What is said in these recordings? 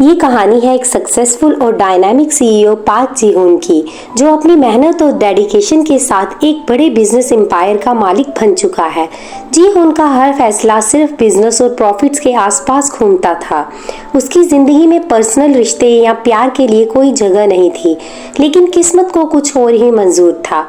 ये कहानी है एक सक्सेसफुल और डायनामिक सीईओ पार्क जी होन की, जो अपनी मेहनत और डेडिकेशन के साथ एक बड़े बिजनेस एम्पायर का मालिक बन चुका है। जी होन का हर फैसला सिर्फ बिजनेस और प्रॉफिट्स के आसपास घूमता था। उसकी जिंदगी में पर्सनल रिश्ते या प्यार के लिए कोई जगह नहीं थी, लेकिन किस्मत को कुछ और ही मंजूर था।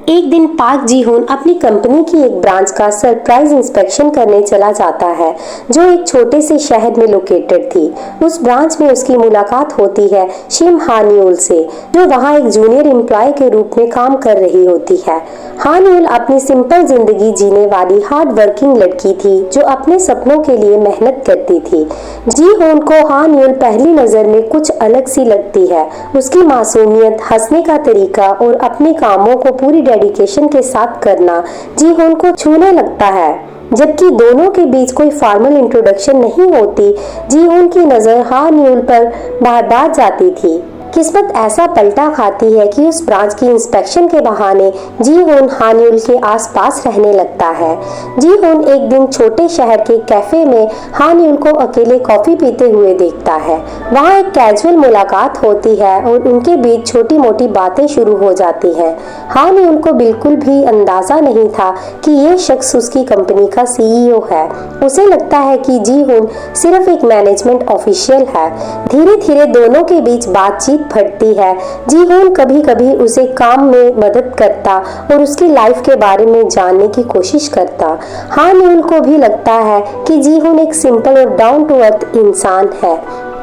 एक दिन पार्क जी होन अपनी कंपनी की एक ब्रांच का सरप्राइज इंस्पेक्शन करने चला जाता है, जो एक छोटे से शहर में लोकेटेड थी। उस ब्रांच में उसकी मुलाकात होती है शिम हान्यूल से, जो वहां एक जूनियर एम्प्लॉय के रूप में काम कर रही होती है। हान्यूल अपनी सिंपल जिंदगी जीने वाली हार्ड वर्किंग लड़की थी, जो अपने सपनों के लिए मेहनत करती थी। जी होन को हान्यूल पहली नजर में कुछ अलग सी लगती है। उसकी मासूमियत, हंसने का तरीका और अपने कामों को पूरी डेडिकेशन के साथ करना जी होन को छूने लगता है। जबकि दोनों के बीच कोई फॉर्मल इंट्रोडक्शन नहीं होती, जी होन की नजर हान्यूल पर बार बार जाती थी। किस्मत ऐसा पलटा खाती है कि उस ब्रांच की इंस्पेक्शन के बहाने जी होन हान्यूल के आसपास रहने लगता है। जी होन एक दिन छोटे शहर के कैफे में हान्यूल को अकेले कॉफी पीते हुए देखता है। वहाँ एक कैजुअल मुलाकात होती है और उनके बीच छोटी मोटी बातें शुरू हो जाती हैं। हान्यूल को बिल्कुल भी अंदाजा नहीं था कि ये शख्स उसकी कंपनी का सीईओ है। उसे लगता है कि जी होन सिर्फ एक मैनेजमेंट ऑफिशियल है। धीरे धीरे दोनों के बीच बातचीत बढ़ती है। जी होन कभी कभी उसे काम में मदद करता और उसकी लाइफ के बारे में जानने की कोशिश करता। हान्यूल को भी लगता है कि जी होन एक सिंपल और डाउन टू अर्थ इंसान है।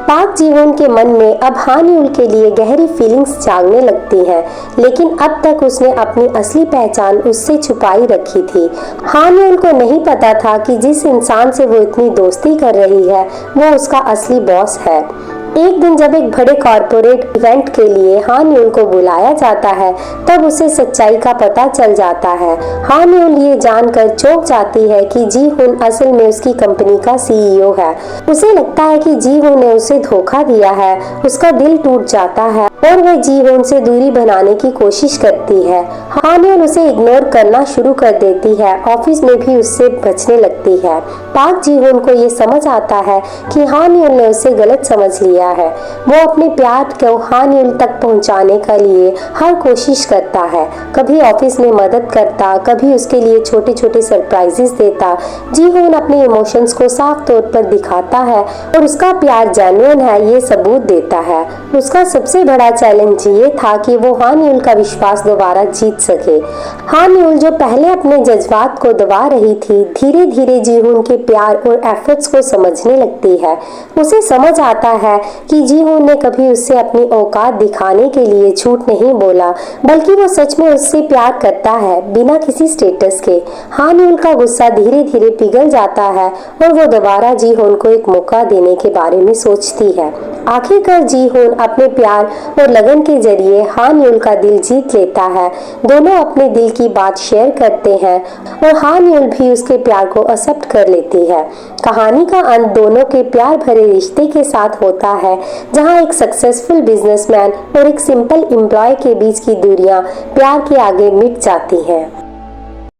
पार्क जी होन के मन में अब हान्यूल के लिए गहरी फीलिंग्स जागने लगती हैं, लेकिन अब तक उसने अपनी असली पहचान उससे छुपाई रखी थी। हान्यूल को नहीं पता था कि जिस इंसान से वो इतनी दोस्ती कर रही है, वो उसका असली बॉस है। एक दिन जब एक बड़े कॉर्पोरेट इवेंट के लिए हान्यूल को बुलाया जाता है, तब उसे सच्चाई का पता चल जाता है। हान्यूल ये जानकर चौंक जाती है कि जी होन असल में उसकी कंपनी का सीईओ है। उसे लगता है कि जी होन ने उसे धोखा दिया है। उसका दिल टूट जाता है और वह जी होन से दूरी बनाने की कोशिश करती है। हान्यूल उसे इग्नोर करना शुरू कर देती है। ऑफिस में भी उससे बचने लगती है। पार्क जी होन को ये समझ आता है कि हान्यूल ने उसे गलत समझ लिया है। वो अपने प्यार को हान्यूल तक पहुंचाने के लिए हर कोशिश करता है। कभी ऑफिस में मदद करता, कभी उसके लिए छोटे छोटे सरप्राइजेस देता। जी होन अपने इमोशंस को साफ तौर पर दिखाता है और उसका प्यार जेन्युइन है ये सबूत देता है। उसका सबसे बड़ा चैलेंज ये था कि वो हान्यूल का विश्वास दोबारा जीत सके। हान्यूल जो पहले अपने जज्बात को दबा रही थी, धीरे धीरे जी होन के प्यार और एफर्ट्स को समझने लगती है। उसे समझ आता है कि जी होन ने कभी उससे अपनी औकात दिखाने के लिए झूठ नहीं बोला, बल्कि वो सच में उससे प्यार करता है, बिना किसी स्टेटस के। हान्यूल का गुस्सा धीरे धीरे पिघल जाता है और वो दोबारा जी होन को एक मौका देने के बारे में सोचती है। आखिरकार जी होन अपने प्यार और लगन के जरिए हान्यूल का दिल जीत लेता है। दोनों अपने दिल की बात शेयर करते हैं और हान्यूल भी उसके प्यार को एक्सेप्ट कर लेती है। कहानी का अंत दोनों के प्यार भरे रिश्ते के साथ होता है, जहां एक सक्सेसफुल बिजनेसमैन और एक सिंपल एम्प्लॉय के बीच की दूरियां प्यार के आगे मिट जाती हैं।